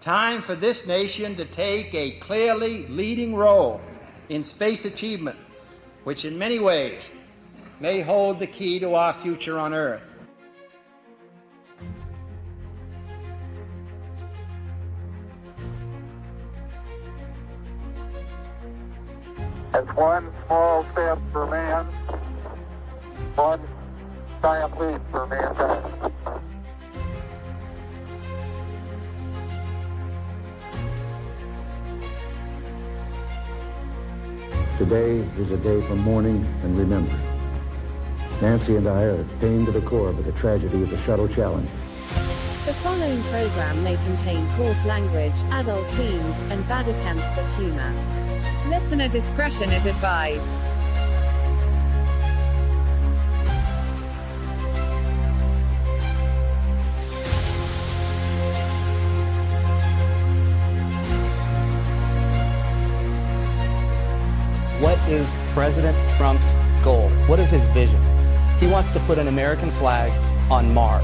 time for this nation to take a clearly leading role in space achievement, which in many ways may hold the key to our future on Earth. It's one small step for man, one giant leap for mankind. Today is a day for mourning and remembering. Nancy and I are pained to the core by the tragedy of the Shuttle Challenger. The following program may contain coarse language, adult themes, and bad attempts at humor. Listener discretion is advised. What is President Trump's goal? What is his vision? He wants to put an American flag on Mars.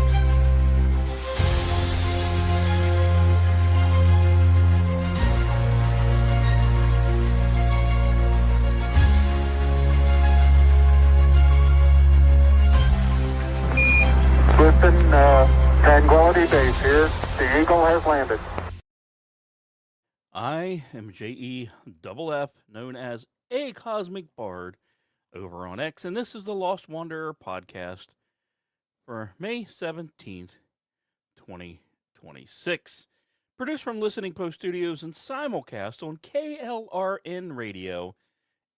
Houston, Tranquility Base here. The Eagle has landed. I am JEFF, known as A Cosmic Bard, over on X, and this is the Lost Wanderer podcast for May 17th, 2026. Produced from Listening Post Studios and simulcast on KLRN Radio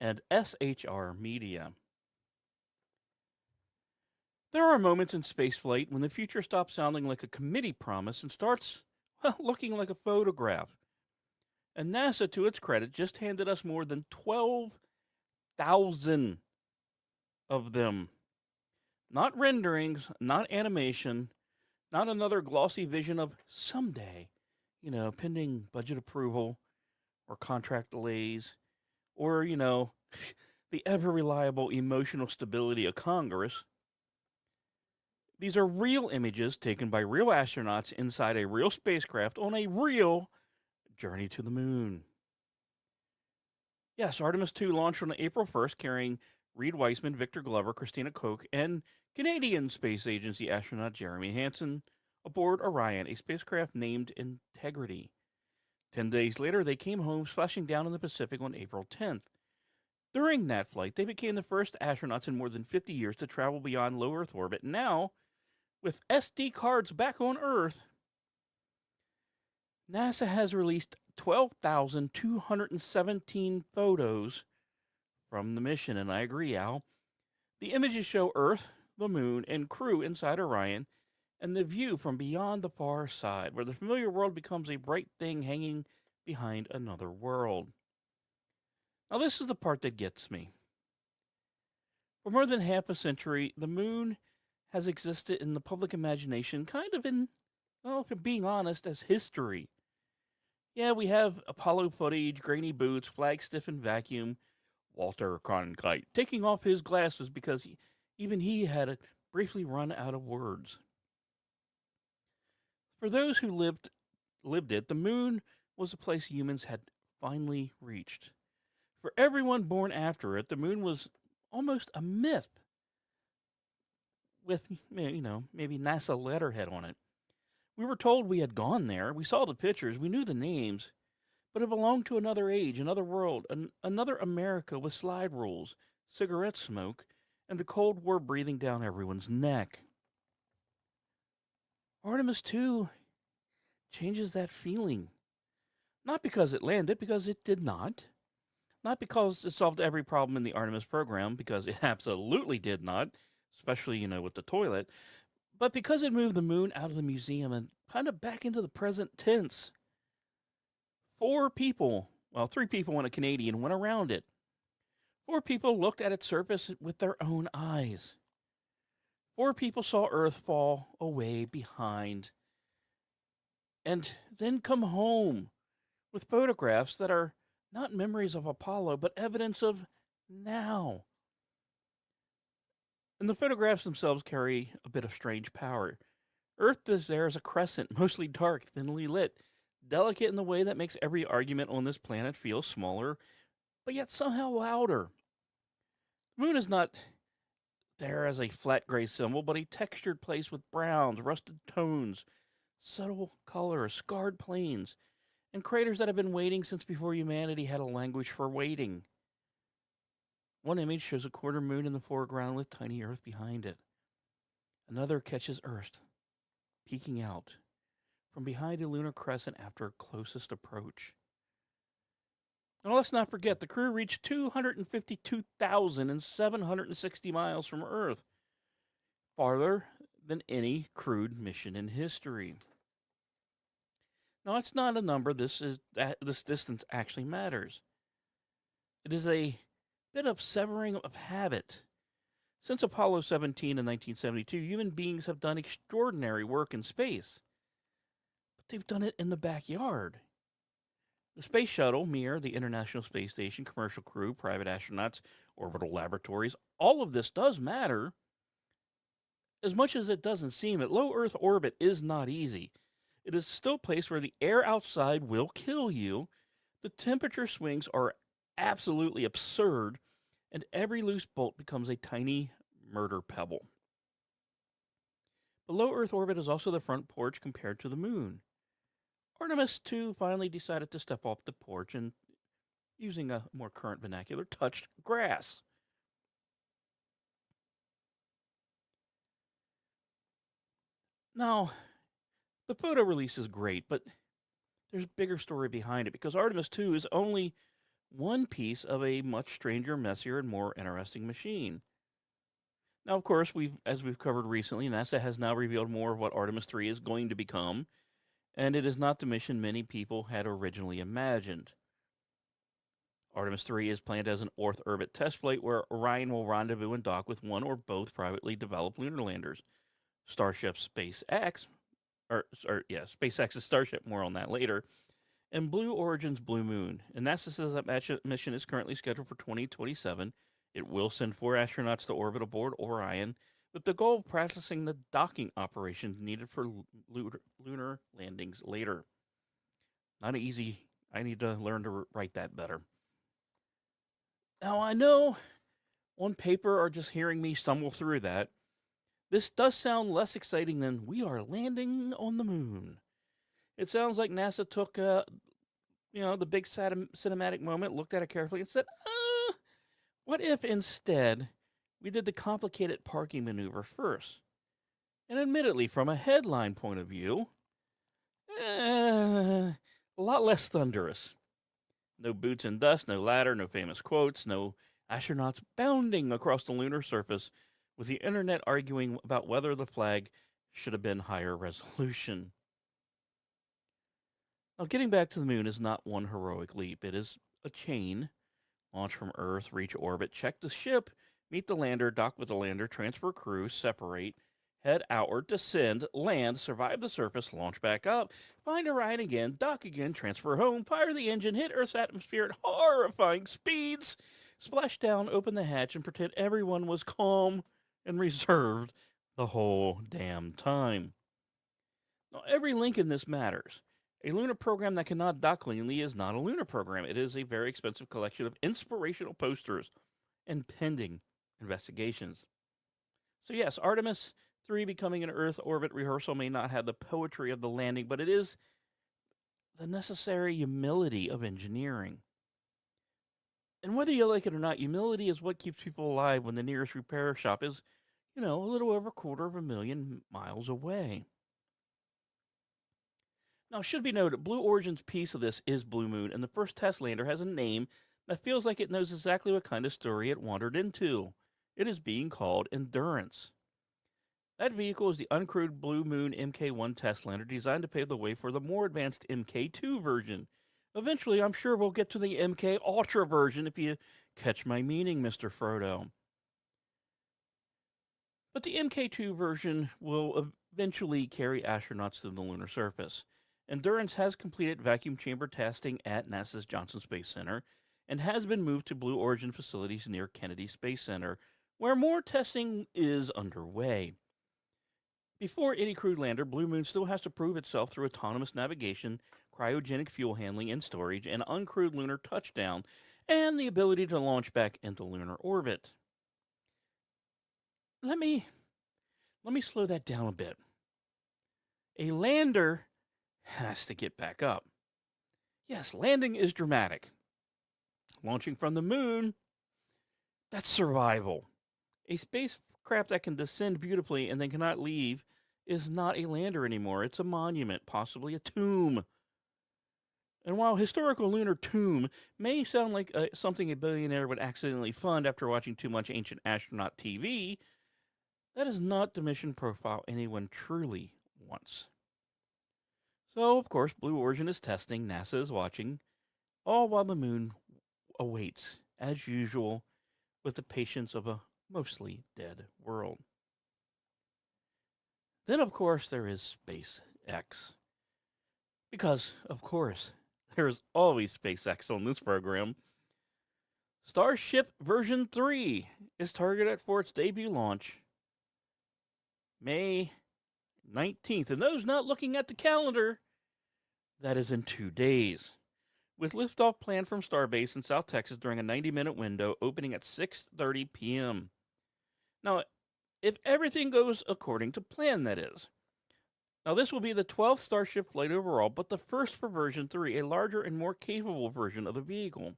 and SHR Media. There are moments in spaceflight when the future stops sounding like a committee promise and starts, well, looking like a photograph. And NASA, to its credit, just handed us more than 12,000 of them. Not renderings, not animation, not another glossy vision of someday, pending budget approval or contract delays or, the ever-reliable emotional stability of Congress. These are real images taken by real astronauts inside a real spacecraft on a real journey to the moon. Yes, Artemis II launched on April 1st, carrying Reed Weissman, Victor Glover, Christina Koch, and Canadian Space Agency astronaut Jeremy Hansen aboard Orion, a spacecraft named Integrity. 10 days later, they came home, splashing down in the Pacific on April 10th. During that flight, they became the first astronauts in more than 50 years to travel beyond low Earth orbit. Now, with SD cards back on Earth, NASA has released 12,217 photos from the mission, and I agree, Al. The images show Earth, the moon, and crew inside Orion, and the view from beyond the far side, where the familiar world becomes a bright thing hanging behind another world. Now, this is the part that gets me. For more than half a century, the moon has existed in the public imagination, kind of in, well, if being honest, as history. Yeah, we have Apollo footage, grainy boots, flag stiffened vacuum, Walter Cronkite taking off his glasses because even he had briefly run out of words. For those who lived it, the moon was a place humans had finally reached. For everyone born after it, the moon was almost a myth with, maybe NASA letterhead on it. We were told we had gone there. We saw the pictures. We knew the names. But it belonged to another age, another world, another America with slide rules, cigarette smoke, and the Cold War breathing down everyone's neck. Artemis 2 changes that feeling. Not because it landed, because it did not. Not because it solved every problem in the Artemis program, because it absolutely did not, especially, with the toilet. But because it moved the moon out of the museum and kind of back into the present tense. 3 people and a Canadian went around it. 4 people looked at its surface with their own eyes. 4 people saw Earth fall away behind. And then come home with photographs that are not memories of Apollo, but evidence of now. And the photographs themselves carry a bit of strange power. Earth is there as a crescent, mostly dark, thinly lit, delicate in the way that makes every argument on this planet feel smaller, but yet somehow louder. The moon is not there as a flat gray symbol, but a textured place with browns, rusted tones, subtle colors, scarred plains, and craters that have been waiting since before humanity had a language for waiting. One image shows a quarter moon in the foreground with tiny Earth behind it. Another catches Earth peeking out from behind a lunar crescent after closest approach. Now let's not forget, the crew reached 252,760 miles from Earth, farther than any crewed mission in history. Now, it's not a number. This distance actually matters. It is a bit of severing of habit. Since Apollo 17 in 1972, human beings have done extraordinary work in space, but they've done it in the backyard. The space shuttle, Mir, the International Space Station, commercial crew, private astronauts, orbital laboratories, all of this does matter. As much as it doesn't seem it, low Earth orbit is not easy. It is still a place where the air outside will kill you. The temperature swings are absolutely absurd, and every loose bolt becomes a tiny murder pebble. But low Earth orbit is also the front porch compared to the moon. Artemis 2 finally decided to step off the porch and, using a more current vernacular, touched grass. Now, the photo release is great, but there's a bigger story behind it because Artemis 2 is only one piece of a much stranger, messier, and more interesting machine. Now, of course, as we've covered recently, NASA has now revealed more of what Artemis 3 is going to become, and it is not the mission many people had originally imagined. Artemis 3 is planned as an Earth orbit test flight where Orion will rendezvous and dock with one or both privately developed lunar landers. SpaceX's Starship, more on that later, and Blue Origin's Blue Moon. And NASA says that mission is currently scheduled for 2027. It will send 4 astronauts to orbit aboard Orion with the goal of practicing the docking operations needed for lunar landings later. Not easy. I need to learn to write that better. Now, I know on paper or just hearing me stumble through that, this does sound less exciting than we are landing on the moon. It sounds like NASA took, the big cinematic moment, looked at it carefully, and said, what if instead we did the complicated parking maneuver first? And admittedly, from a headline point of view, a lot less thunderous. No boots and dust, no ladder, no famous quotes, no astronauts bounding across the lunar surface with the internet arguing about whether the flag should have been higher resolution. Now, getting back to the moon is not one heroic leap. It is a chain. Launch from Earth, reach orbit, check the ship, meet the lander, dock with the lander, transfer crew, separate, head outward, descend, land, survive the surface, launch back up, find Orion again, dock again, transfer home, fire the engine, hit Earth's atmosphere at horrifying speeds, splash down, open the hatch, and pretend everyone was calm and reserved the whole damn time. Now, every link in this matters. A lunar program that cannot dock cleanly is not a lunar program. It is a very expensive collection of inspirational posters and pending investigations. So yes, Artemis 3 becoming an Earth orbit rehearsal may not have the poetry of the landing, but it is the necessary humility of engineering. And whether you like it or not, humility is what keeps people alive when the nearest repair shop is, a little over 250,000 miles away. Now, it should be noted, Blue Origin's piece of this is Blue Moon, and the first test lander has a name that feels like it knows exactly what kind of story it wandered into. It is being called Endurance. That vehicle is the uncrewed Blue Moon Mk-1 test lander designed to pave the way for the more advanced Mk-2 version. Eventually, I'm sure we'll get to the Mk Ultra version if you catch my meaning, Mr. Frodo. But the Mk-2 version will eventually carry astronauts to the lunar surface. Endurance has completed vacuum chamber testing at NASA's Johnson Space Center and has been moved to Blue Origin facilities near Kennedy Space Center, where more testing is underway. Before any crewed lander, Blue Moon still has to prove itself through autonomous navigation, cryogenic fuel handling and storage, and uncrewed lunar touchdown, and the ability to launch back into lunar orbit. Let me slow that down a bit. A lander has to get back up. Yes, landing is dramatic. Launching from the moon, that's survival. A spacecraft that can descend beautifully and then cannot leave is not a lander anymore. It's a monument, possibly a tomb. And while historical lunar tomb may sound like something a billionaire would accidentally fund after watching too much ancient astronaut TV, that is not the mission profile anyone truly wants. So, of course, Blue Origin is testing, NASA is watching, all while the moon awaits, as usual, with the patience of a mostly dead world. Then, of course, there is SpaceX. Because, of course, there is always SpaceX on this program. Starship version 3 is targeted for its debut launch May 19th. And those not looking at the calendar, that is in 2 days. With liftoff planned from Starbase in South Texas during a 90-minute window opening at 6:30 p.m. Now, if everything goes according to plan, that is. Now, this will be the 12th Starship flight overall, but the first for version 3, a larger and more capable version of the vehicle.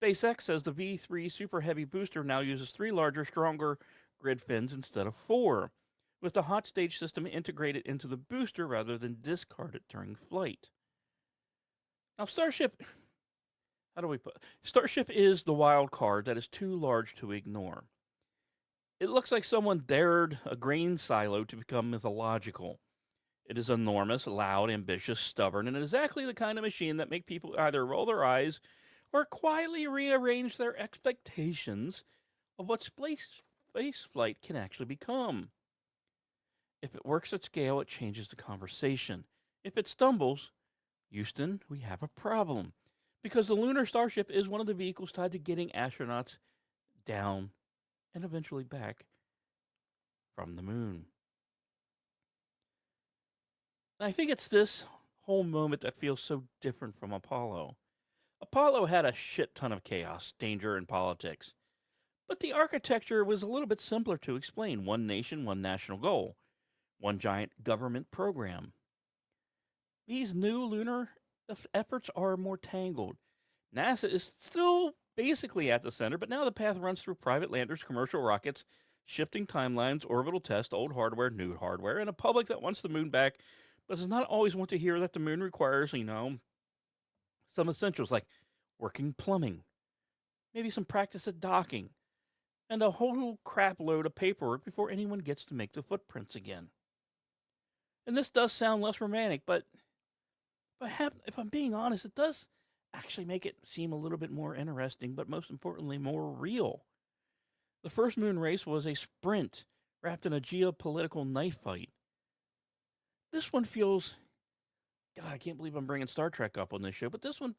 SpaceX says the V3 Super Heavy booster now uses 3 larger, stronger grid fins instead of 4, with the hot stage system integrated into the booster rather than discarded during flight. Now, Starship is the wild card that is too large to ignore. It looks like someone dared a grain silo to become mythological. It is enormous, loud, ambitious, stubborn, and exactly the kind of machine that make people either roll their eyes or quietly rearrange their expectations of what space flight can actually become. If it works at scale, it changes the conversation. If it stumbles, Houston, we have a problem. Because the lunar starship is one of the vehicles tied to getting astronauts down and eventually back from the moon. And I think it's this whole moment that feels so different from Apollo. Apollo had a shit ton of chaos, danger, and politics. But the architecture was a little bit simpler to explain. One nation, one national goal. One giant government program. These new lunar efforts are more tangled. NASA is still basically at the center, but now the path runs through private landers, commercial rockets, shifting timelines, orbital tests, old hardware, new hardware, and a public that wants the moon back, but does not always want to hear that the moon requires, some essentials like working plumbing, maybe some practice at docking, and a whole crap load of paperwork before anyone gets to make the footprints again. And this does sound less romantic, but if I'm being honest, it does actually make it seem a little bit more interesting, but most importantly, more real. The first moon race was a sprint wrapped in a geopolitical knife fight. This one feels, God, I can't believe I'm bringing Star Trek up on this show, but this one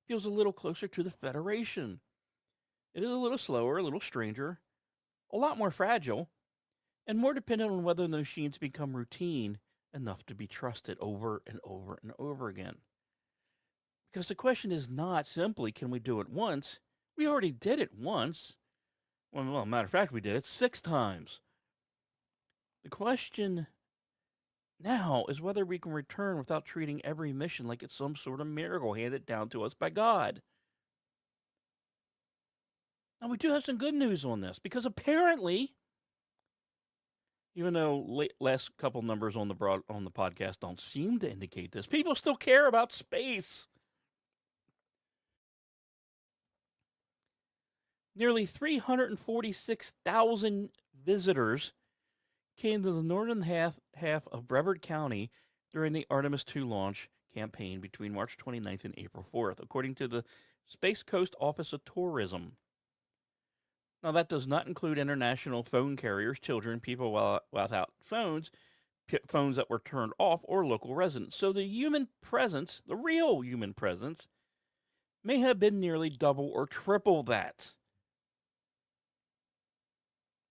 feels a little closer to the Federation. It is a little slower, a little stranger, a lot more fragile, and more dependent on whether the machines become routine enough to be trusted over and over and over again. Because the question is not simply, can we do it once? We already did it once. Well, matter of fact, we did it 6 times. The question now is whether we can return without treating every mission like it's some sort of miracle handed down to us by God. Now, we do have some good news on this, because apparently, even though last couple numbers on the podcast don't seem to indicate this, people still care about space. Nearly 346,000 visitors came to the northern half of Brevard County during the Artemis II launch campaign between March 29th and April 4th, according to the Space Coast Office of Tourism. Now, that does not include international phone carriers, children, people without phones, phones that were turned off, or local residents. So the human presence, the real human presence, may have been nearly double or triple that.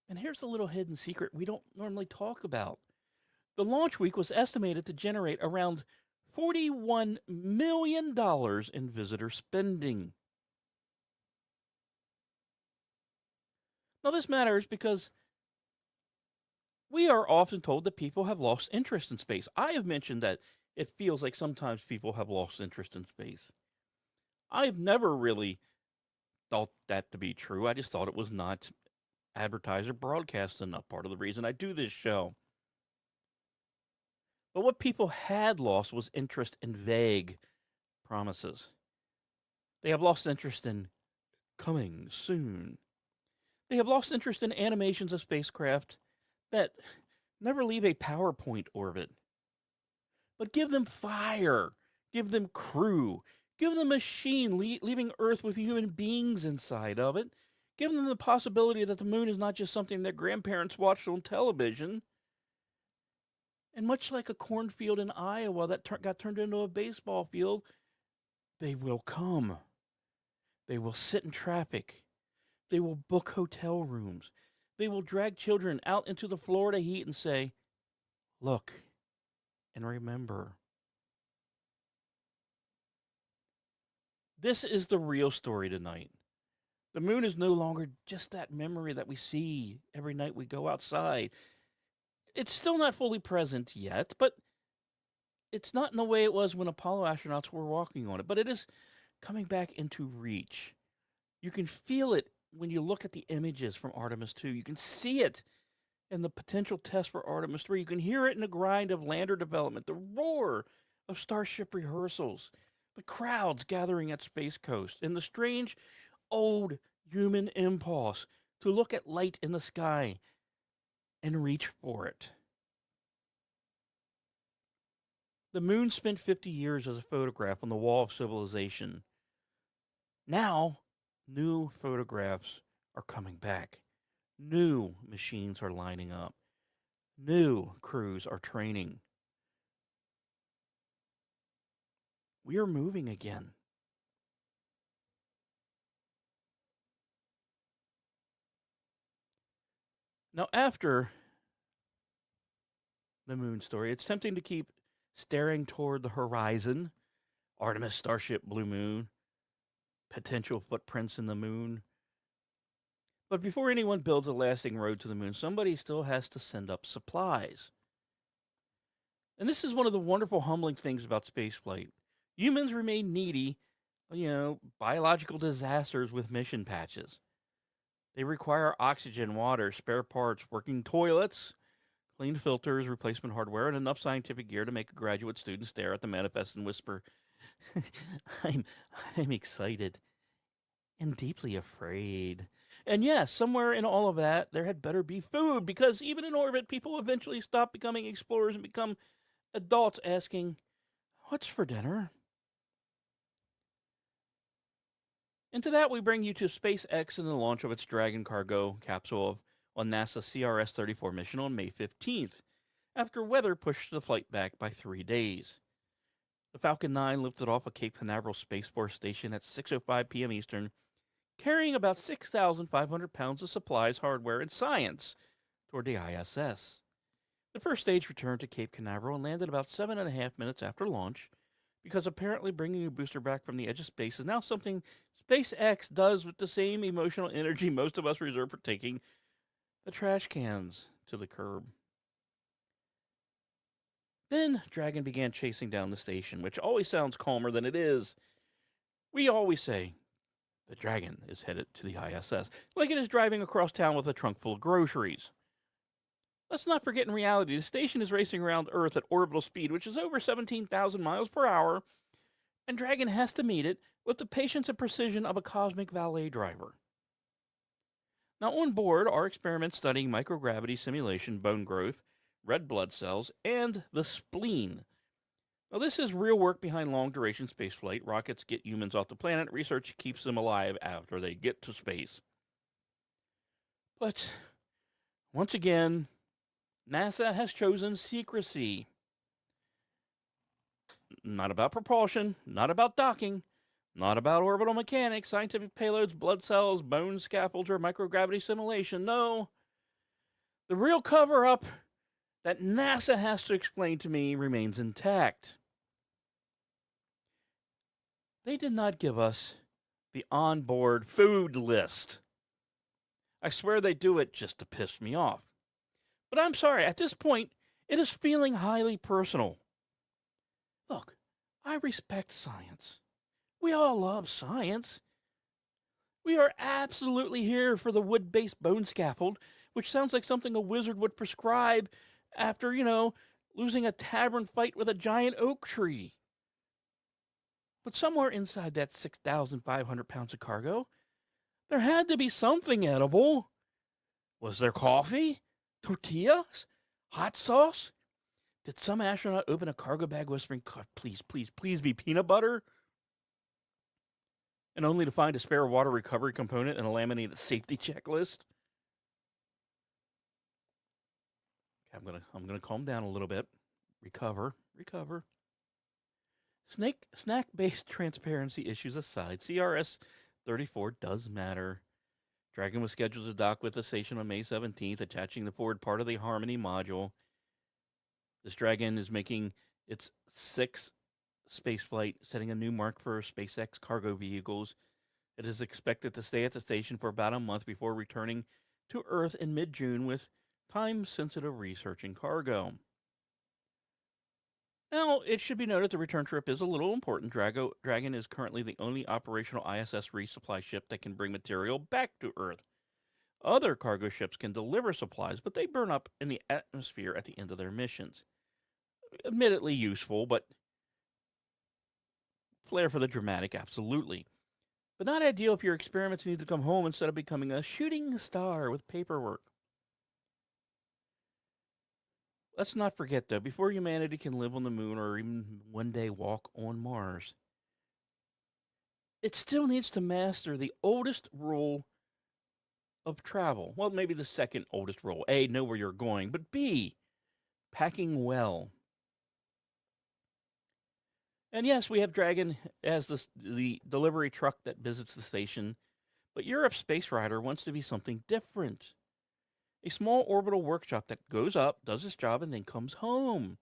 And here's the little hidden secret we don't normally talk about. The launch week was estimated to generate around $41 million in visitor spending. Now, this matters because we are often told that people have lost interest in space. I have mentioned that it feels like sometimes people have lost interest in space. I've never really thought that to be true. I just thought it was not advertised or broadcast enough. Part of the reason I do this show. But what people had lost was interest in vague promises. They have lost interest in coming soon. They have lost interest in animations of spacecraft that never leave a PowerPoint orbit. But give them fire, give them crew, give them a machine leaving Earth with human beings inside of it. Give them the possibility that the moon is not just something their grandparents watched on television. And much like a cornfield in Iowa that got turned into a baseball field, they will come. They will sit in traffic. They will book hotel rooms. They will drag children out into the Florida heat and say, look and remember. This is the real story tonight. The moon is no longer just that memory that we see every night we go outside. It's still not fully present yet, but it's not in the way it was when Apollo astronauts were walking on it, but it is coming back into reach. You can feel it when you look at the images from Artemis 2. You can see it in the potential test for Artemis 3. You can hear it in the grind of lander development, the roar of Starship rehearsals, the crowds gathering at Space Coast, and the strange old human impulse to look at light in the sky and reach for it. The moon spent 50 years as a photograph on the wall of civilization. Now, new photographs are coming back. New machines are lining up. New crews are training. We are moving again. Now, after the moon story, it's tempting to keep staring toward the horizon. Artemis, Starship, Blue Moon, potential footprints in the moon. But before anyone builds a lasting road to the moon, somebody still has to send up supplies. And this is one of the wonderful, humbling things about spaceflight. Humans remain needy, biological disasters with mission patches. They require oxygen, water, spare parts, working toilets, clean filters, replacement hardware, and enough scientific gear to make a graduate student stare at the manifest and whisper, I'm excited and deeply afraid. And yes, somewhere in all of that, there had better be food, because even in orbit, people eventually stop becoming explorers and become adults asking, what's for dinner? And to that, we bring you to SpaceX and the launch of its Dragon cargo capsule on NASA's CRS-34 mission on May 15th, after weather pushed the flight back by 3 days. The Falcon 9 lifted off of Cape Canaveral Space Force Station at 6:05 p.m. Eastern, carrying about 6,500 pounds of supplies, hardware, and science toward the ISS. The first stage returned to Cape Canaveral and landed about 7.5 minutes after launch, because apparently bringing a booster back from the edge of space is now something SpaceX does with the same emotional energy most of us reserve for taking the trash cans to the curb. Then Dragon began chasing down the station, which always sounds calmer than it is. We always say, the Dragon is headed to the ISS, like it is driving across town with a trunk full of groceries. Let's not forget, in reality, the station is racing around Earth at orbital speed, which is over 17,000 miles per hour, and Dragon has to meet it with the patience and precision of a cosmic valet driver. Now, on board are experiments studying microgravity simulation, bone growth, red blood cells, and the spleen. Now, this is real work behind long-duration spaceflight. Rockets get humans off the planet. Research keeps them alive after they get to space. But, once again, NASA has chosen secrecy. Not about propulsion, not about docking, not about orbital mechanics, scientific payloads, blood cells, bone scaffolds, or microgravity simulation. No. The real cover-up that NASA has to explain to me remains intact. They did not give us the onboard food list. I swear they do it just to piss me off. But I'm sorry, at this point, it is feeling highly personal. Look, I respect science. We all love science. We are absolutely here for the wood-based bone scaffold, which sounds like something a wizard would prescribe after, losing a tavern fight with a giant oak tree. But somewhere inside that 6,500 pounds of cargo, there had to be something edible. Was there coffee? Tortillas? Hot sauce? Did some astronaut open a cargo bag whispering, "God, please, please, please be peanut butter?" And only to find a spare water recovery component and a laminated safety checklist? Okay, I'm gonna calm down a little bit. Recover. Snack-based transparency issues aside, CRS 34 does matter. Dragon was scheduled to dock with the station on May 17th, attaching the forward part of the Harmony module. This Dragon is making its 6th spaceflight, setting a new mark for SpaceX cargo vehicles. It is expected to stay at the station for about a month before returning to Earth in mid-June with time-sensitive research and cargo. Now, it should be noted the return trip is a little important. Dragon is currently the only operational ISS resupply ship that can bring material back to Earth. Other cargo ships can deliver supplies, but they burn up in the atmosphere at the end of their missions. Admittedly useful, but flair for the dramatic, absolutely. But not ideal if your experiments need to come home instead of becoming a shooting star with paperwork. Let's not forget, though, before humanity can live on the moon or even one day walk on Mars, it still needs to master the oldest rule of travel. Well, maybe the second oldest rule. A, know where you're going, but B, packing well. And yes, we have Dragon as the delivery truck that visits the station, but Europe's Space Rider wants to be something different. A small orbital workshop that goes up, does its job, and then comes home.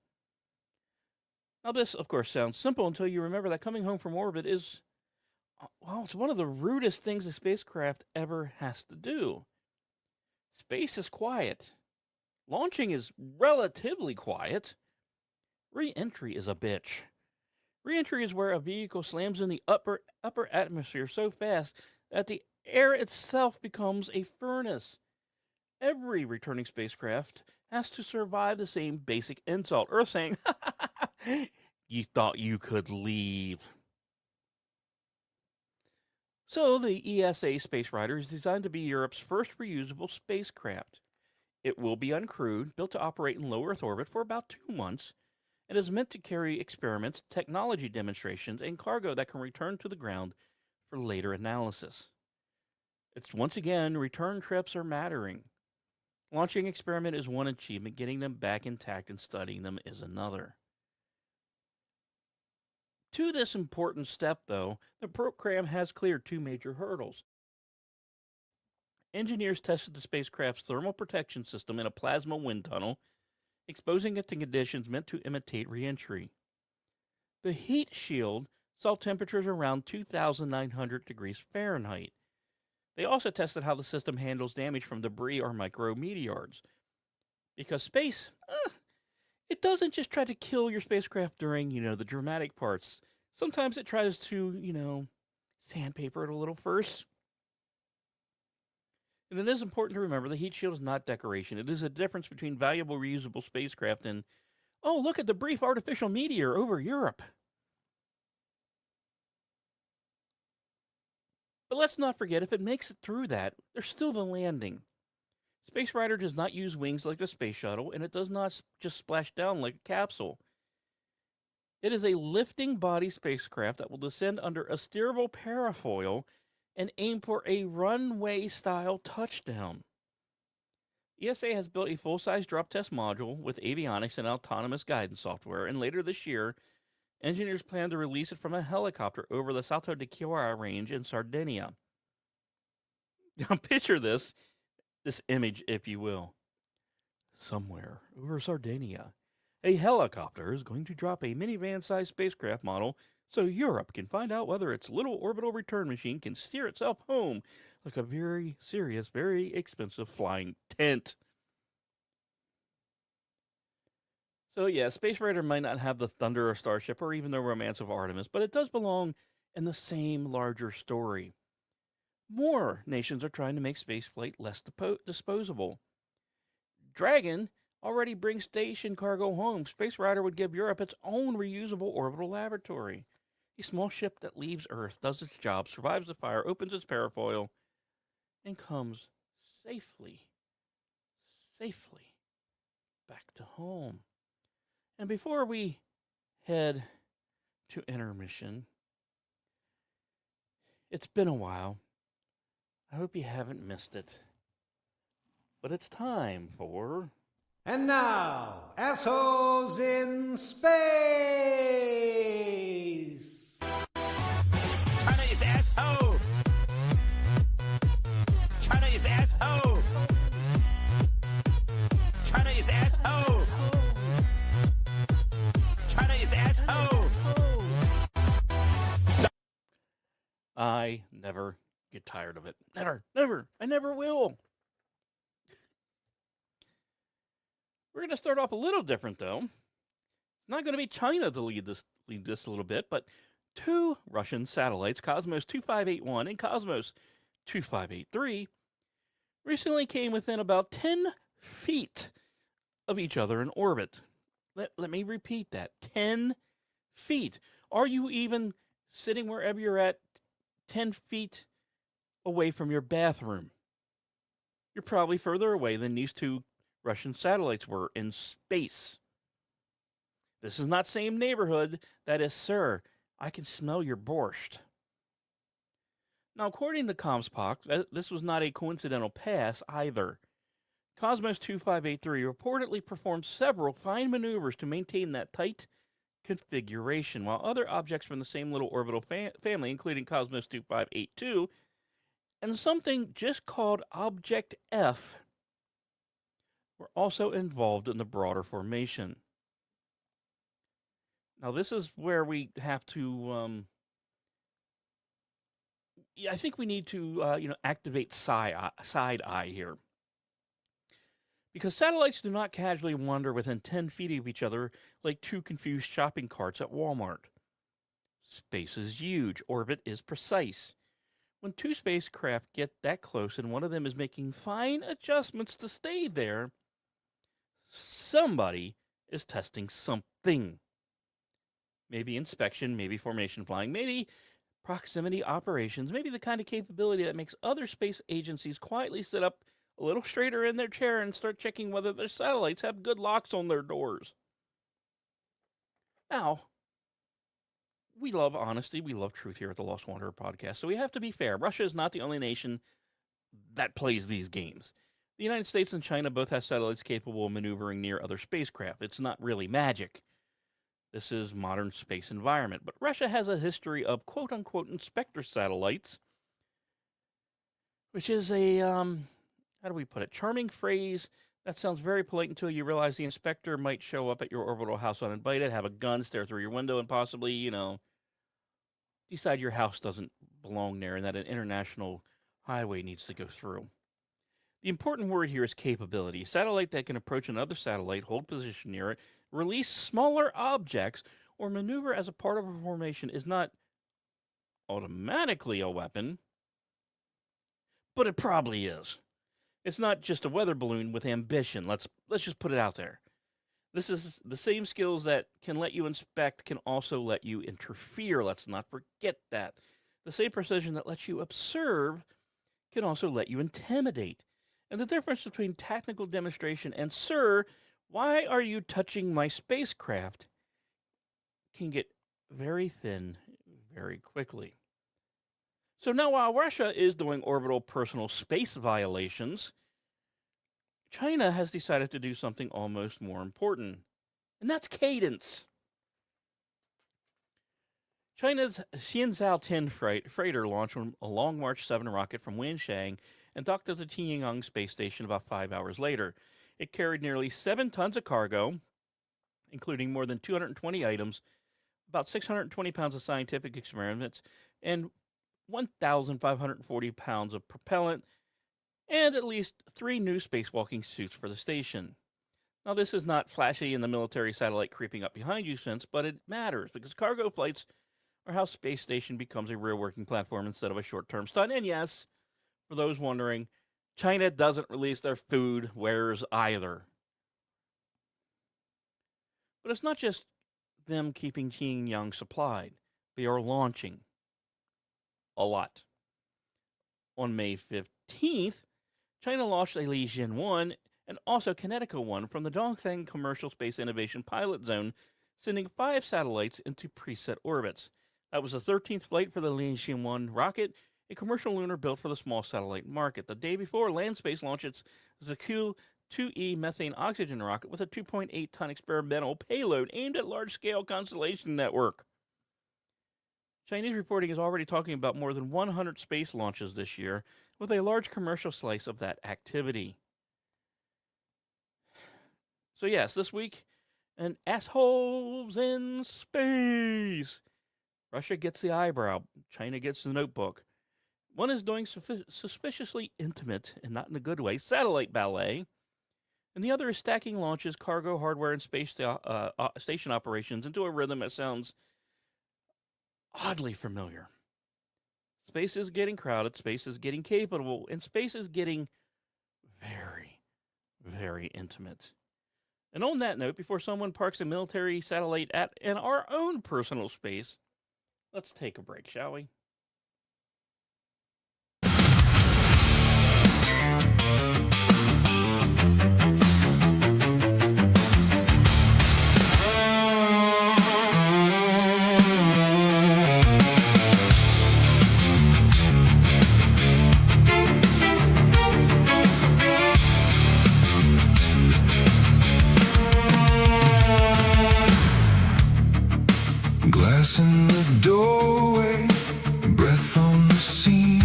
Now, this, of course, sounds simple until you remember that coming home from orbit is, well, it's one of the rudest things a spacecraft ever has to do. Space is quiet. Launching is relatively quiet. Re-entry is a bitch. Re-entry is where a vehicle slams in the upper atmosphere so fast that the air itself becomes a furnace. Every returning spacecraft has to survive the same basic insult. Earth saying, "You thought you could leave." So the ESA Space Rider is designed to be Europe's first reusable spacecraft. It will be uncrewed, built to operate in low Earth orbit for about 2 months, and is meant to carry experiments, technology demonstrations, and cargo that can return to the ground for later analysis. It's once again, return trips are mattering. Launching experiment is one achievement, getting them back intact and studying them is another. To this important step, though, the program has cleared 2 major hurdles. Engineers tested the spacecraft's thermal protection system in a plasma wind tunnel, exposing it to conditions meant to imitate re-entry. The heat shield saw temperatures around 2,900 degrees Fahrenheit. They also tested how the system handles damage from debris or micrometeors. Because space, it doesn't just try to kill your spacecraft during, the dramatic parts. Sometimes it tries to, sandpaper it a little first. And it is important to remember the heat shield is not decoration. It is a difference between valuable reusable spacecraft and, oh, look at the brief artificial meteor over Europe. But let's not forget, if it makes it through that, there's still the landing. Space Rider does not use wings like the space shuttle, and it does not just splash down like a capsule. It is a lifting body spacecraft that will descend under a steerable parafoil and aim for a runway-style touchdown. ESA has built a full-size drop test module with avionics and autonomous guidance software, and later this year, engineers plan to release it from a helicopter over the Salto de Chiora range in Sardinia. Now picture this image, if you will. Somewhere over Sardinia, a helicopter is going to drop a minivan-sized spacecraft model so Europe can find out whether its little orbital return machine can steer itself home like a very serious, very expensive flying tent. So yeah, Space Raider might not have the thunder of Starship or even the romance of Artemis, but it does belong in the same larger story. More nations are trying to make spaceflight less disposable. Dragon already brings station cargo home. Space Rider would give Europe its own reusable orbital laboratory. A small ship that leaves Earth, does its job, survives the fire, opens its parafoil, and comes safely back to home. And before we head to intermission, it's been a while. I hope you haven't missed it. But it's time for... And now, Asshoes in Space! China is asshole! China is asshole! China is asshole! China is asshole! I never get tired of it. Never. I never will. We're going to start off a little different, though. It's not going to be China to lead this a little bit, but two Russian satellites, Cosmos 2581 and Cosmos 2583, recently came within about 10 feet of each other in orbit. Let me repeat that. 10 feet. Are you even sitting wherever you're at 10 feet away from your bathroom? You're probably further away than these two Russian satellites were in space. This is not same neighborhood. That is, sir, I can smell your borscht. Now, according to Comspox, this was not a coincidental pass either. Cosmos 2583 reportedly performed several fine maneuvers to maintain that tight configuration, while other objects from the same little orbital family, including Cosmos 2582 and something just called Object F, were also involved in the broader formation. Now, this is where we have to, I think we need to, activate side eye here. Because satellites do not casually wander within 10 feet of each other like two confused shopping carts at Walmart. Space is huge. Orbit is precise. When two spacecraft get that close and one of them is making fine adjustments to stay there, somebody is testing something. Maybe inspection, maybe formation flying, maybe proximity operations, maybe the kind of capability that makes other space agencies quietly sit up a little straighter in their chair and start checking whether their satellites have good locks on their doors. Now, we love honesty, we love truth here at the Lost Wanderer podcast, so we have to be fair. Russia is not the only nation that plays these games. The United States and China both have satellites capable of maneuvering near other spacecraft. It's not really magic. This is modern space environment. But Russia has a history of quote-unquote inspector satellites, which is a, how do we put it, charming phrase that sounds very polite until you realize the inspector might show up at your orbital house uninvited, have a gun, stare through your window, and possibly, decide your house doesn't belong there and that an international highway needs to go through. The important word here is capability. A satellite that can approach another satellite, hold position near it, release smaller objects, or maneuver as a part of a formation is not automatically a weapon, but it probably is. It's not just a weather balloon with ambition. Let's just put it out there. This is the same skills that can let you inspect can also let you interfere. Let's not forget that. The same precision that lets you observe can also let you intimidate. And the difference between technical demonstration and, sir, why are you touching my spacecraft, can get very thin very quickly. So now while Russia is doing orbital personal space violations, China has decided to do something almost more important, and that's cadence. China's Xianzhou 10 freighter launched a Long March 7 rocket from Wenchang and docked at the Tianyang space station about 5 hours later. It carried nearly 7 tons of cargo, including more than 220 items about 620 pounds of scientific experiments, and 1,540 pounds of propellant, and at least 3 new spacewalking suits for the station. Now, this is not flashy in the military satellite creeping up behind you sense, but it matters because cargo flights are how space station becomes a real working platform instead of a short-term stunt. And yes, for those wondering, China doesn't release their food wares either. But it's not just them keeping Xinjiang supplied. They are launching a lot. On May 15th, China launched a Lijian 1 and also Kinetica 1 from the Dongfeng Commercial Space Innovation Pilot Zone, sending 5 satellites into preset orbits. That was the 13th flight for the Lijian 1 rocket, a commercial lunar built for the small satellite market. The day before, Landspace launched its Zhangqiu 2E methane oxygen rocket with a 2.8-ton experimental payload aimed at large-scale constellation network. Chinese reporting is already talking about more than 100 space launches this year, with a large commercial slice of that activity. So yes, this week, an Asshoes in space. Russia gets the eyebrow, China gets the notebook. One is doing suspiciously intimate, and not in a good way, satellite ballet, and the other is stacking launches, cargo, hardware, and space station operations into a rhythm that sounds oddly familiar. Space is getting crowded, space is getting capable, and space is getting very, very intimate. And on that note, before someone parks a military satellite in our own personal space, let's take a break, shall we? Glass in the doorway, breath on the seam.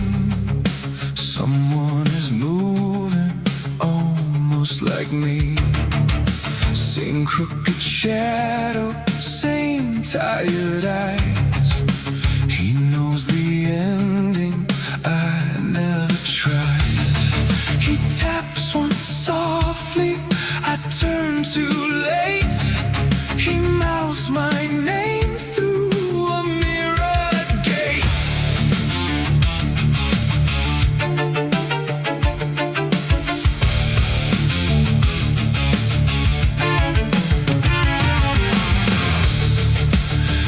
Someone is moving, almost like me. Same crooked shadow, same tired eyes. He knows the ending, I never tried. He taps once softly, I turn too late. He mouths my name through a mirrored gate.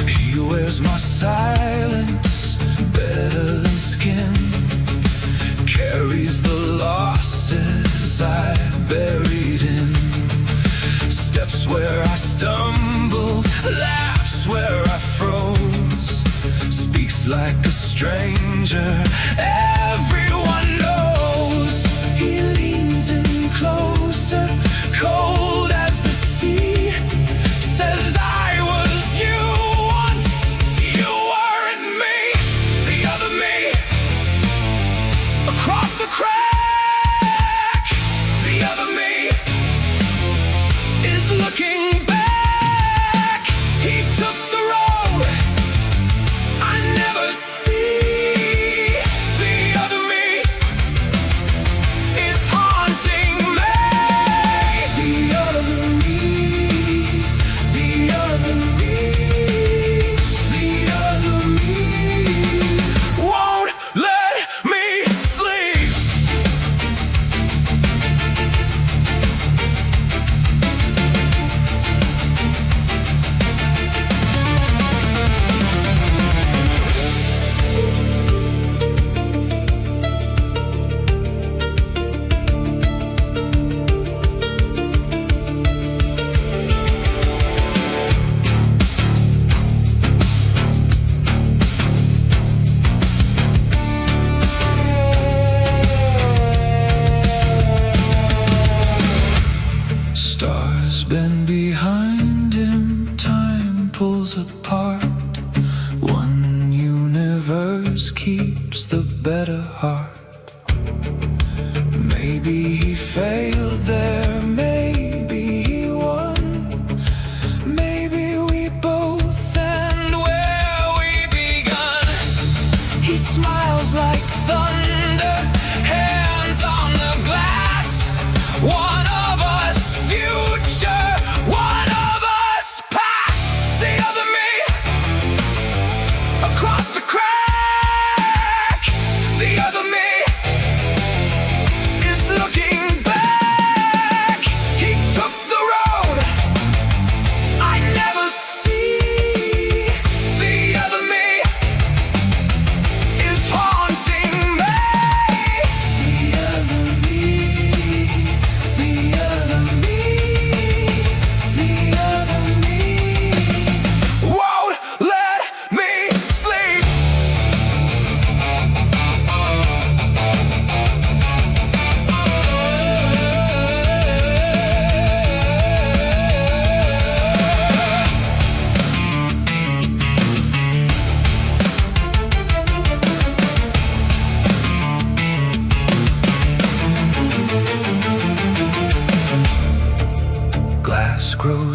He wears my silence better than skin, carries the losses I buried in. Steps where I stumbled, laughs where I froze, speaks like a stranger, everyone knows. He leans in closer, cold as the sea, says I was you once, you weren't me. The other me, across the crack. The other me is looking back. He took the road I never see. The other me is haunting me. The other me, the other me, the other me won't let me sleep. Stars bend behind him, time pulls apart. One universe keeps the better heart. Maybe he failed there, maybe he won. Maybe we both, and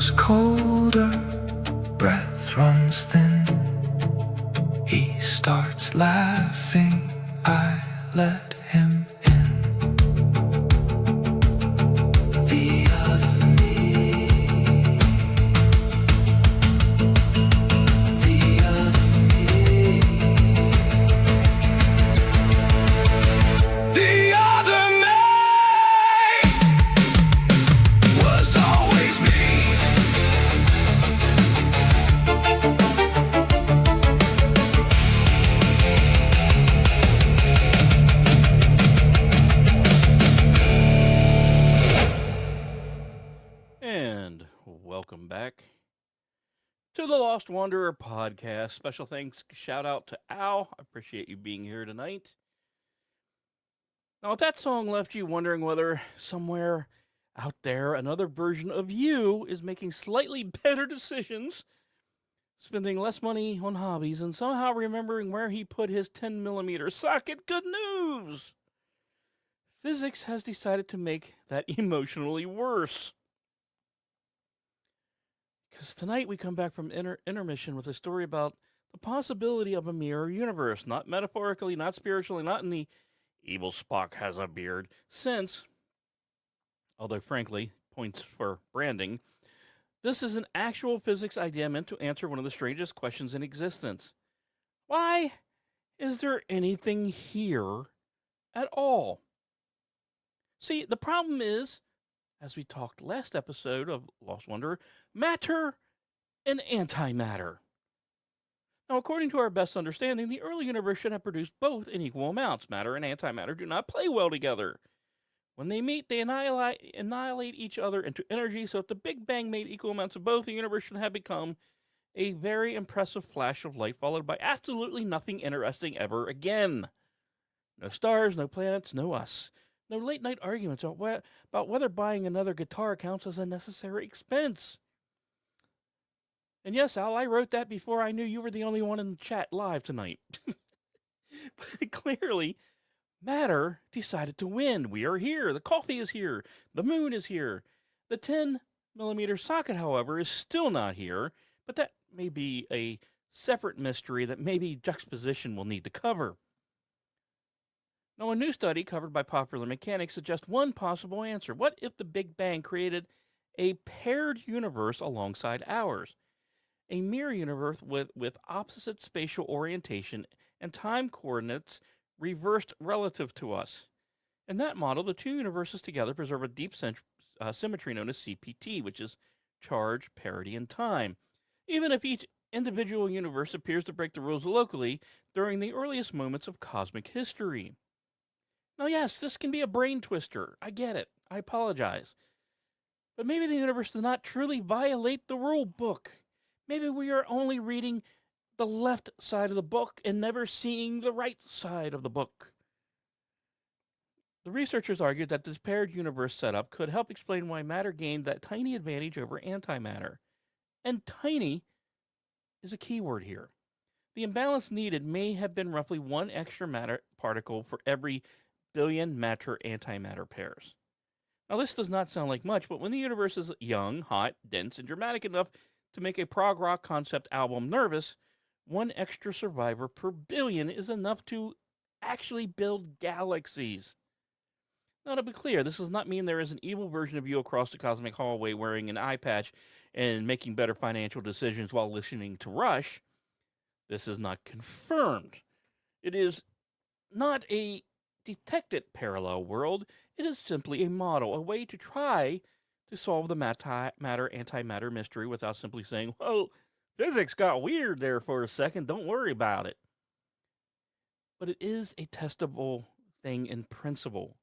grows colder, breath runs thin. He starts laughing, I let him in. The other me. The other me. The other me was always me. And welcome back to the Lost Wanderer podcast. Special thanks, shout out to Al. I appreciate you being here tonight. Now, if that song left you wondering whether somewhere out there another version of you is making slightly better decisions, spending less money on hobbies, and somehow remembering where he put his 10mm socket, good news! Physics has decided to make that emotionally worse. Because tonight we come back from intermission with a story about the possibility of a mirror universe, not metaphorically, not spiritually, not in the evil Spock has a beard sense, although frankly, points for branding. This is an actual physics idea meant to answer one of the strangest questions in existence. Why is there anything here at all? See, the problem is, as we talked last episode of Lost Wonder, matter and antimatter. Now, according to our best understanding, the early universe should have produced both in equal amounts. Matter and antimatter do not play well together. When they meet, they annihilate each other into energy, so if the Big Bang made equal amounts of both, the universe should have become a very impressive flash of light, followed by absolutely nothing interesting ever again. No stars, no planets, no us. No late-night arguments about whether buying another guitar counts as a necessary expense. And yes, Al, I wrote that before I knew you were the only one in the chat live tonight. But clearly, matter decided to win. We are here. The coffee is here. The moon is here. The 10mm socket, however, is still not here, but that may be a separate mystery that maybe juxtaposition will need to cover. Now, a new study covered by Popular Mechanics suggests one possible answer. What if the Big Bang created a paired universe alongside ours? A mirror universe with opposite spatial orientation and time coordinates reversed relative to us. In that model, the two universes together preserve a deep symmetry known as CPT, which is charge, parity, and time, even if each individual universe appears to break the rules locally during the earliest moments of cosmic history. Now, yes, this can be a brain twister. I get it. I apologize. But maybe the universe does not truly violate the rule book. Maybe we are only reading the left side of the book and never seeing the right side of the book. The researchers argued that this paired universe setup could help explain why matter gained that tiny advantage over antimatter. And tiny is a key word here. The imbalance needed may have been roughly one extra matter particle for every billion matter-antimatter pairs. Now, this does not sound like much, but when the universe is young, hot, dense, and dramatic enough to make a prog rock concept album nervous, one extra survivor per billion is enough to actually build galaxies. Now, to be clear, this does not mean there is an evil version of you across the cosmic hallway wearing an eye patch and making better financial decisions while listening to Rush. This is not confirmed. It is not a detected parallel world. It is simply a model, a way to try to solve the matter-antimatter mystery without simply saying, well, physics got weird there for a second, don't worry about it. But it is a testable thing in principle.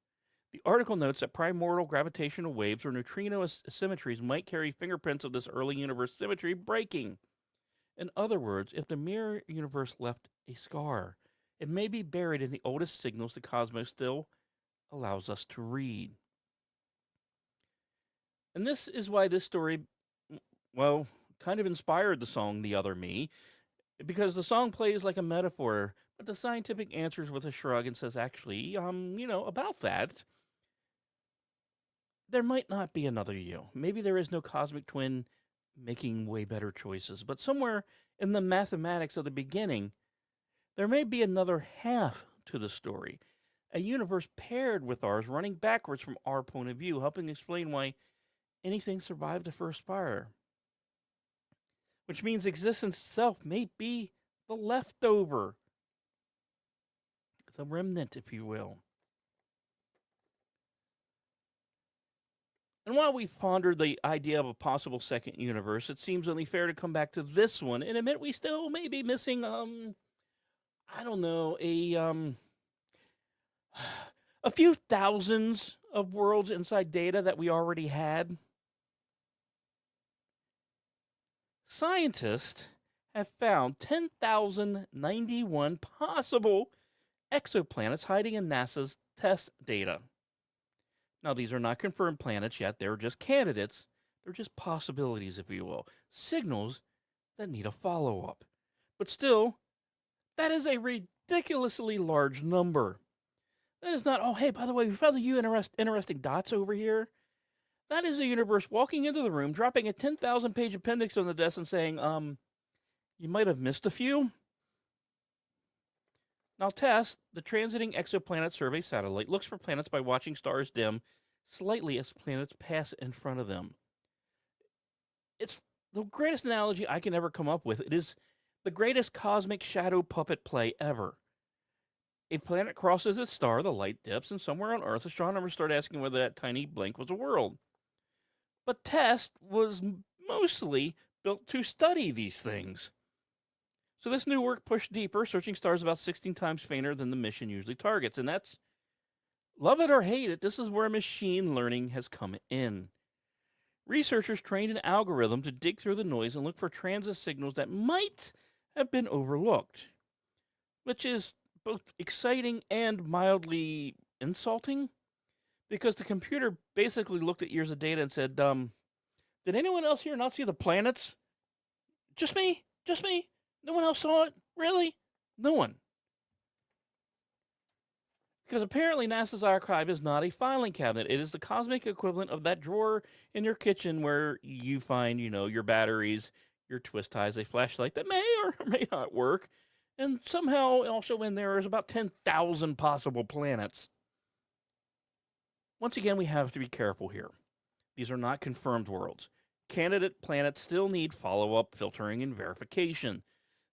The article notes that primordial gravitational waves or neutrino asymmetries might carry fingerprints of this early universe symmetry breaking. In other words, if the mirror universe left a scar, it may be buried in the oldest signals the cosmos still allows us to read. And this is why this story, well, kind of inspired the song The Other Me, because the song plays like a metaphor, but the scientific answers with a shrug and says, actually, about that, there might not be another you. Maybe there is no cosmic twin making way better choices. But somewhere in the mathematics of the beginning, there may be another half to the story. A universe paired with ours, running backwards from our point of view, helping explain why anything survived the first fire. Which means existence itself may be the leftover, the remnant, if you will. And while we've pondered the idea of a possible second universe, it seems only fair to come back to this one and admit we still may be missing, I don't know, a few thousands of worlds inside data that we already had. Scientists have found 10,091 possible exoplanets hiding in NASA's test data. Now, these are not confirmed planets yet. They're just candidates. They're just possibilities, if you will. Signals that need a follow-up. But still, that is a ridiculously large number. That is not, oh, hey, by the way, we found a few interesting dots over here. That is the universe walking into the room, dropping a 10,000-page appendix on the desk and saying, you might have missed a few. Now, TESS, the Transiting Exoplanet Survey Satellite, looks for planets by watching stars dim slightly as planets pass in front of them. It's the greatest analogy I can ever come up with. It is the greatest cosmic shadow puppet play ever. A planet crosses its star, the light dips, and somewhere on Earth, astronomers start asking whether that tiny blink was a world. But TESS was mostly built to study these things. So this new work pushed deeper, searching stars about 16 times fainter than the mission usually targets. And that's, love it or hate it, this is where machine learning has come in. Researchers trained an algorithm to dig through the noise and look for transit signals that might have been overlooked, which is both exciting and mildly insulting, because the computer basically looked at years of data and said, did anyone else here not see the planets? Just me? Just me? No one else saw it? Really? No one. Because apparently NASA's archive is not a filing cabinet. It is the cosmic equivalent of that drawer in your kitchen where you find, your batteries, your twist ties, a flashlight that may or may not work. And somehow also in there is about 10,000 possible planets. Once again, we have to be careful here. These are not confirmed worlds. Candidate planets still need follow-up filtering and verification.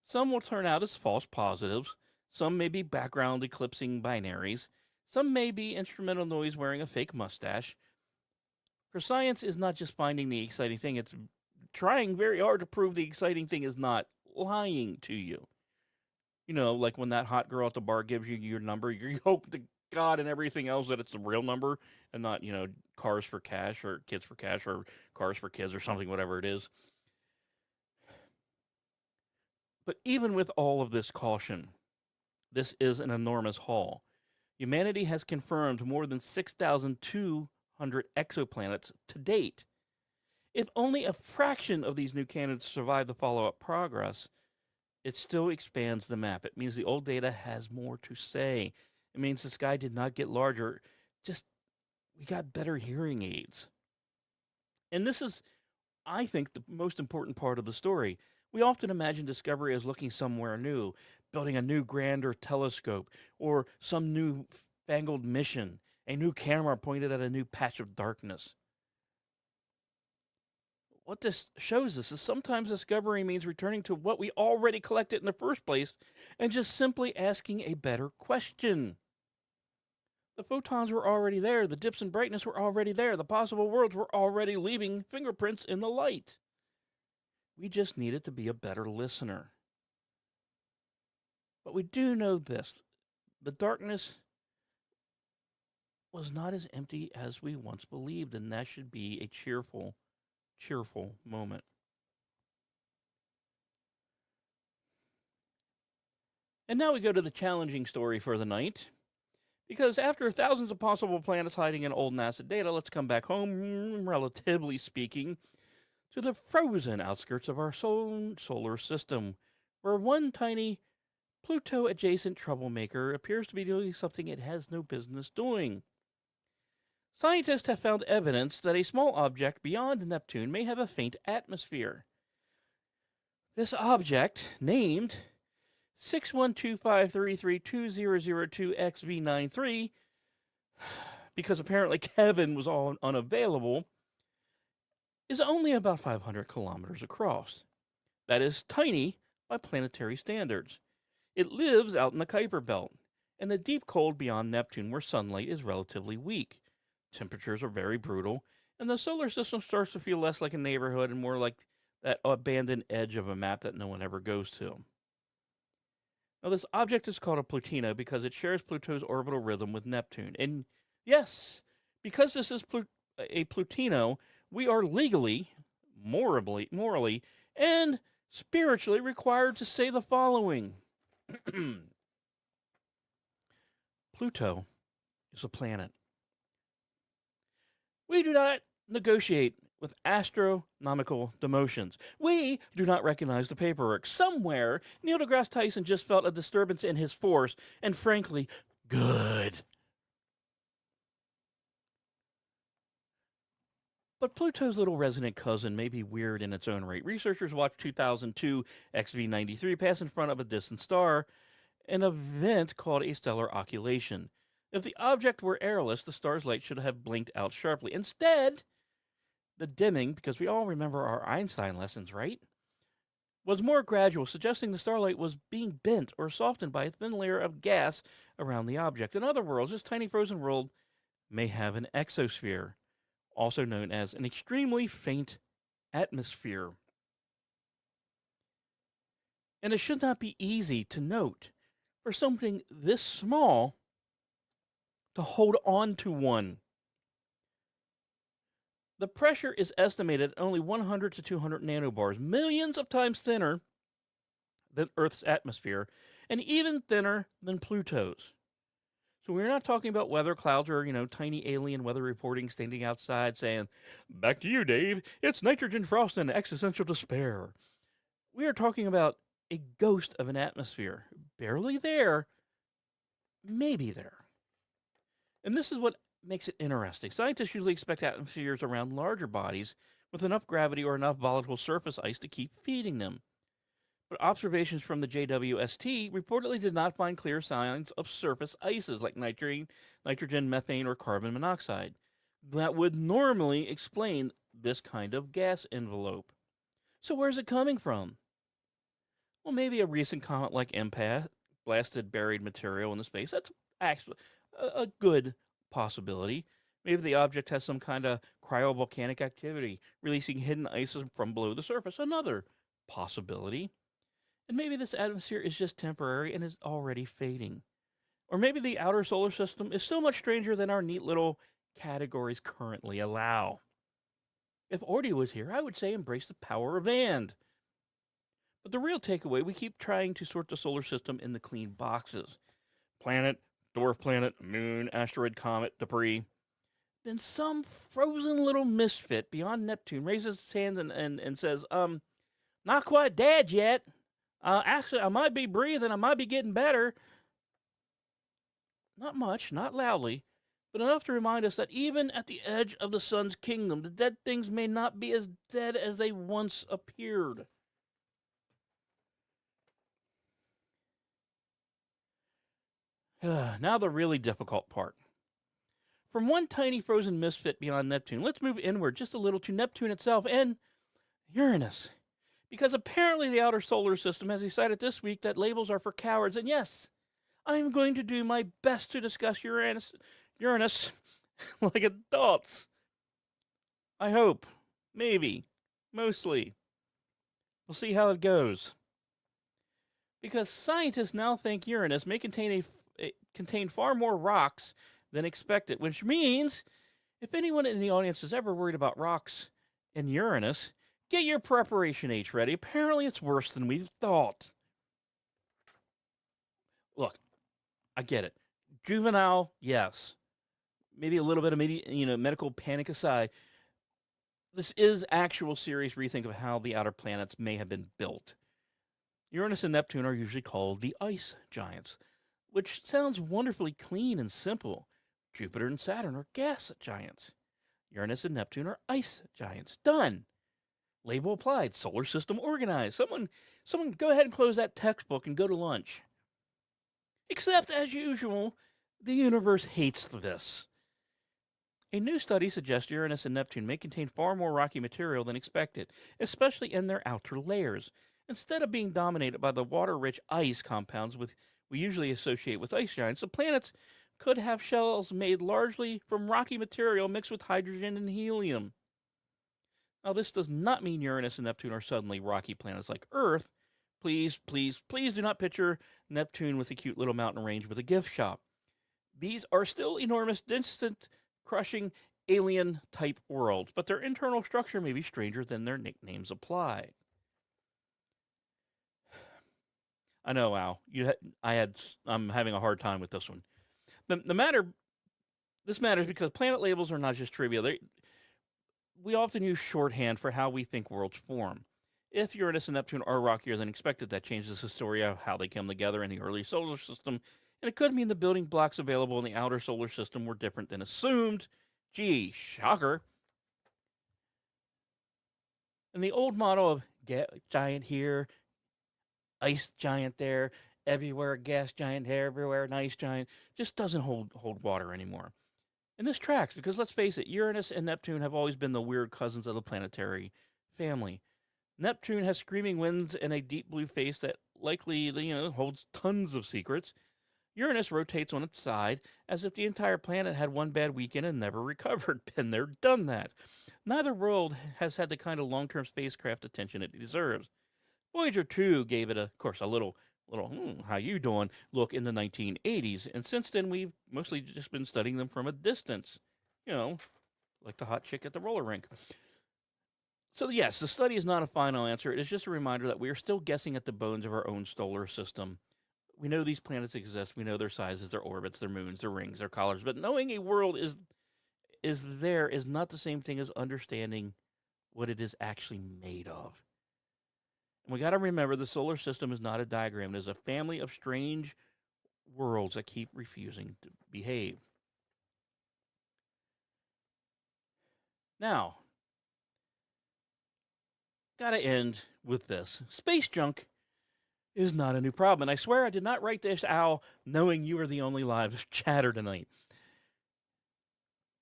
Some will turn out as false positives. Some may be background eclipsing binaries. Some may be instrumental noise wearing a fake mustache. For science is not just finding the exciting thing, it's trying very hard to prove the exciting thing is not lying to you. Like when that hot girl at the bar gives you your number, you hope to God and everything else that it's the real number and not, cars for cash or kids for cash or cars for kids or something, whatever it is. But even with all of this caution, this is an enormous haul. Humanity has confirmed more than 6,200 exoplanets to date. If only a fraction of these new candidates survive the follow-up progress, it still expands the map. It means the old data has more to say. It means the sky did not get larger, just we got better hearing aids. And this is, I think, the most important part of the story. We often imagine discovery as looking somewhere new, building a new grander telescope, or some new fangled mission, a new camera pointed at a new patch of darkness. What this shows us is sometimes discovery means returning to what we already collected in the first place and just simply asking a better question. The photons were already there, the dips in brightness were already there, the possible worlds were already leaving fingerprints in the light. We just needed to be a better listener. But we do know this. The darkness was not as empty as we once believed, and that should be a cheerful moment. And now we go to the challenging story for the night. Because after thousands of possible planets hiding in old NASA data, let's come back home, relatively speaking, to the frozen outskirts of our solar system, where one tiny Pluto-adjacent troublemaker appears to be doing something it has no business doing. Scientists have found evidence that a small object beyond Neptune may have a faint atmosphere. This object, named 6125332002XV93, because apparently Kevin was unavailable, is only about 500 kilometers across. That is tiny by planetary standards. It lives out in the Kuiper Belt, in the deep cold beyond Neptune where sunlight is relatively weak. Temperatures are very brutal, and the solar system starts to feel less like a neighborhood and more like that abandoned edge of a map that no one ever goes to. Now, this object is called a Plutino because it shares Pluto's orbital rhythm with Neptune. And yes, because this is a Plutino, we are legally, morally, and spiritually required to say the following. Pluto is a planet. We do not negotiate with astronomical demotions. We do not recognize the paperwork. Somewhere, Neil deGrasse Tyson just felt a disturbance in his force, and frankly, good. But Pluto's little resident cousin may be weird in its own right. Researchers watched 2002 XV93 pass in front of a distant star, an event called a stellar occultation. If the object were airless, the star's light should have blinked out sharply. Instead, the dimming, because we all remember our Einstein lessons, right, was more gradual, suggesting the starlight was being bent or softened by a thin layer of gas around the object. In other words, this tiny frozen world may have an exosphere, also known as an extremely faint atmosphere. And it should not be easy to note for something this small to hold on to one. The pressure is estimated at only 100 to 200 nanobars, millions of times thinner than Earth's atmosphere, and even thinner than Pluto's. So we're not talking about weather clouds or, tiny alien weather reporting standing outside saying, "Back to you, Dave. It's nitrogen frost and existential despair." We are talking about a ghost of an atmosphere. Barely there, maybe there. And this is what makes it interesting. Scientists usually expect atmospheres around larger bodies with enough gravity or enough volatile surface ice to keep feeding them. But observations from the JWST reportedly did not find clear signs of surface ices like nitrogen, methane, or carbon monoxide that would normally explain this kind of gas envelope. So where's it coming from? Well, maybe a recent comet like Impact blasted buried material in the space. That's actually a good possibility. Maybe the object has some kind of cryovolcanic activity, releasing hidden ices from below the surface. Another possibility. And maybe this atmosphere is just temporary and is already fading. Or maybe the outer solar system is so much stranger than our neat little categories currently allow. If Ordy was here, I would say embrace the power of and. But the real takeaway, we keep trying to sort the solar system into clean boxes. Planet, dwarf planet, moon, asteroid, comet, debris. Then some frozen little misfit beyond Neptune raises his hand and says, not quite dead yet. Actually, I might be breathing. I might be getting better. Not much, not loudly, but enough to remind us that even at the edge of the sun's kingdom, the dead things may not be as dead as they once appeared. Now the really difficult part. From one tiny frozen misfit beyond Neptune, let's move inward just a little to Neptune itself and Uranus. Because apparently the outer solar system has decided this week that labels are for cowards. And yes, I'm going to do my best to discuss Uranus like adults. I hope. Maybe. Mostly. We'll see how it goes. Because scientists now think Uranus may contain far more rocks than expected, which means if anyone in the audience is ever worried about rocks in Uranus, get your preparation H ready. Apparently it's worse than we thought. Look, I get it. Juvenile, yes. Maybe a little bit of medical panic aside. This is actual serious rethink of how the outer planets may have been built. Uranus and Neptune are usually called the ice giants, which sounds wonderfully clean and simple. Jupiter and Saturn are gas giants. Uranus and Neptune are ice giants. Done. Label applied. Solar system organized. Someone go ahead and close that textbook and go to lunch. Except, as usual, the universe hates this. A new study suggests Uranus and Neptune may contain far more rocky material than expected, especially in their outer layers. Instead of being dominated by the water-rich ice compounds we usually associate with ice giants, the planets could have shells made largely from rocky material mixed with hydrogen and helium. Now, this does not mean Uranus and Neptune are suddenly rocky planets like Earth. Please, please, please do not picture Neptune with a cute little mountain range with a gift shop. These are still enormous, distant, crushing, alien-type worlds, but their internal structure may be stranger than their nicknames apply. I know, Al. I'm having a hard time with this one. This matters because planet labels are not just trivia. We often use shorthand for how we think worlds form. If Uranus and Neptune are rockier than expected, that changes the story of how they came together in the early solar system, and it could mean the building blocks available in the outer solar system were different than assumed. Gee, shocker. And the old model of giant here, ice giant there, everywhere gas giant here, everywhere an ice giant, just doesn't hold water anymore. And this tracks because let's face it, Uranus and Neptune have always been the weird cousins of the planetary family. Neptune has screaming winds and a deep blue face that likely, holds tons of secrets. Uranus rotates on its side as if the entire planet had one bad weekend and never recovered. Been there, done that. Neither world has had the kind of long-term spacecraft attention it deserves. Voyager 2 gave it, of course, a little how you doing look in the 1980s, and since then we've mostly just been studying them from a distance, like the hot chick at the roller rink. So yes, the study is not a final answer. It is just a reminder that we are still guessing at the bones of our own solar system. We know these planets exist. We know their sizes, their orbits, their moons, their rings, their colors. But knowing a world is there is not the same thing as understanding what it is actually made of. And we got to remember the solar system is not a diagram. It is a family of strange worlds that keep refusing to behave. Now, got to end with this. Space junk is not a new problem. And I swear I did not write this, Al, knowing you were the only live chatter tonight.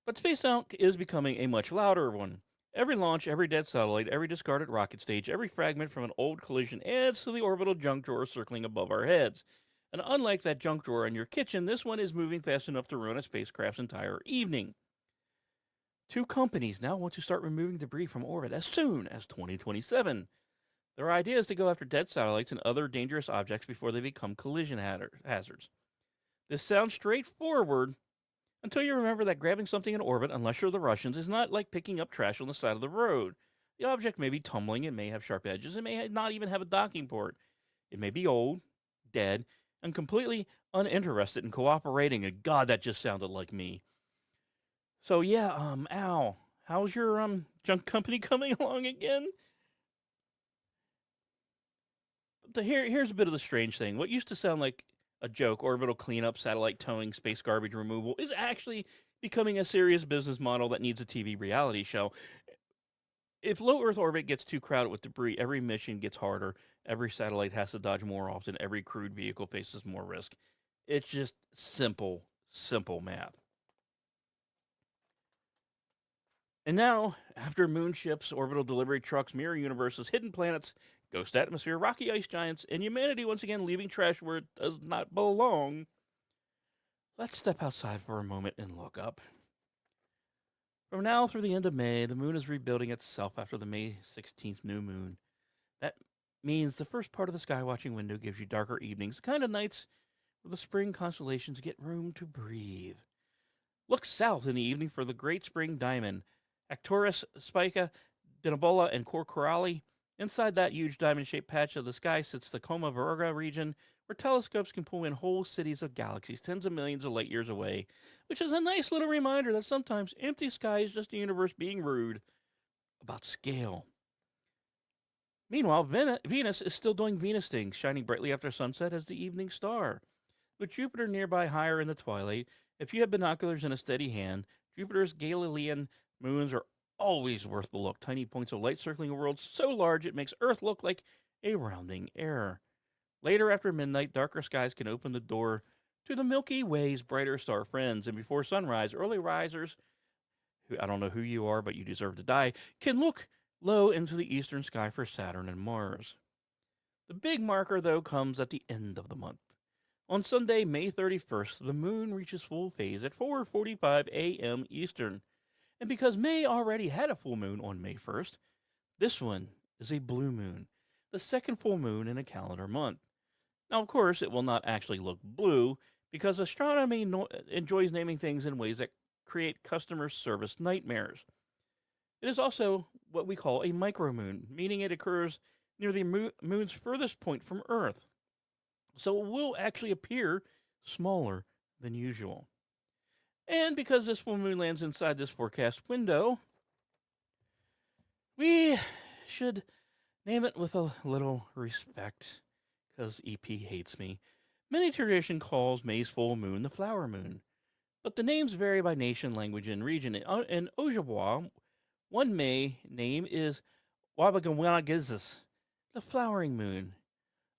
But space junk is becoming a much louder one. Every launch, every dead satellite, every discarded rocket stage, every fragment from an old collision adds to the orbital junk drawer circling above our heads. And unlike that junk drawer in your kitchen, this one is moving fast enough to ruin a spacecraft's entire evening. 2 companies now want to start removing debris from orbit as soon as 2027. Their idea is to go after dead satellites and other dangerous objects before they become collision hazards. This sounds straightforward until you remember that grabbing something in orbit, unless you're the Russians, is not like picking up trash on the side of the road. The object may be tumbling, it may have sharp edges, it may not even have a docking port. It may be old, dead, and completely uninterested in cooperating, and God, that just sounded like me. So yeah, Al, how's your junk company coming along again? Here's a bit of the strange thing. What used to sound like a joke, orbital cleanup, satellite towing, space garbage removal, is actually becoming a serious business model that needs a TV reality show. If low Earth orbit gets too crowded with debris, every mission gets harder, every satellite has to dodge more often, every crewed vehicle faces more risk. It's just simple math. And now, after moon ships, orbital delivery trucks, mirror universes, hidden planets, ghost atmosphere, rocky ice giants, and humanity once again leaving trash where it does not belong, let's step outside for a moment and look up. From now through the end of May, the moon is rebuilding itself after the May 16th new moon. That means the first part of the skywatching window gives you darker evenings, the kind of nights where the spring constellations get room to breathe. Look south in the evening for the great spring diamond, Arcturus, Spica, Denebola, and Corcorali. Inside that huge diamond-shaped patch of the sky sits the Coma Virga region, where telescopes can pull in whole cities of galaxies tens of millions of light years away, which is a nice little reminder that sometimes empty sky is just the universe being rude about scale. Meanwhile, Venus is still doing Venus things, shining brightly after sunset as the evening star. With Jupiter nearby higher in the twilight, if you have binoculars in a steady hand, Jupiter's Galilean moons are always worth the look. Tiny points of light circling a world so large it makes Earth look like a rounding error. Later after midnight, darker skies can open the door to the Milky Way's brighter star friends, and before sunrise, early risers, who I don't know who you are, but you deserve to die, can look low into the eastern sky for Saturn and Mars. The big marker, though, comes at the end of the month. On Sunday, May 31st, the moon reaches full phase at 4:45 a.m. Eastern. And because May already had a full moon on May 1st, this one is a blue moon, the second full moon in a calendar month. Now, of course, it will not actually look blue because astronomy enjoys naming things in ways that create customer service nightmares. It is also what we call a micromoon, meaning it occurs near the moon's furthest point from Earth. So it will actually appear smaller than usual. And because this full moon lands inside this forecast window, we should name it with a little respect, because EP hates me. Many tradition calls May's full moon the flower moon, but the names vary by nation, language, and region. In Ojibwa, one May name is Wabaganwagizis, the flowering moon.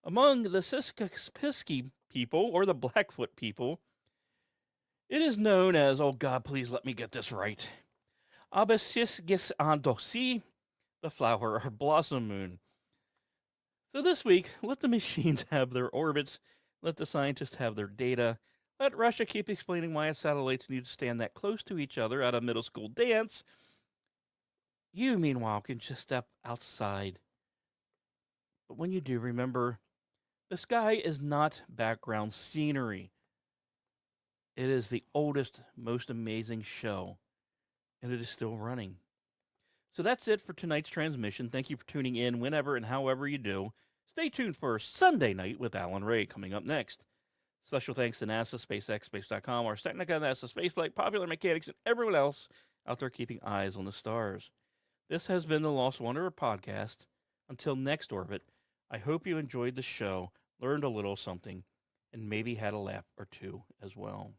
Among the Siskapiski people, or the Blackfoot people, it is known as, oh God, please let me get this right, Abasisgisandosi, the flower or blossom moon. So this week, let the machines have their orbits, let the scientists have their data, let Russia keep explaining why its satellites need to stand that close to each other at a middle school dance. You, meanwhile, can just step outside. But when you do, remember, the sky is not background scenery. It is the oldest, most amazing show, and it is still running. So that's it for tonight's transmission. Thank you for tuning in whenever and however you do. Stay tuned for Sunday Night with Alan Ray coming up next. Special thanks to NASA, SpaceX, Space.com, our Technica, NASA, Spaceflight, Popular Mechanics, and everyone else out there keeping eyes on the stars. This has been the Lost Wanderer podcast. Until next orbit, I hope you enjoyed the show, learned a little something, and maybe had a laugh or two as well.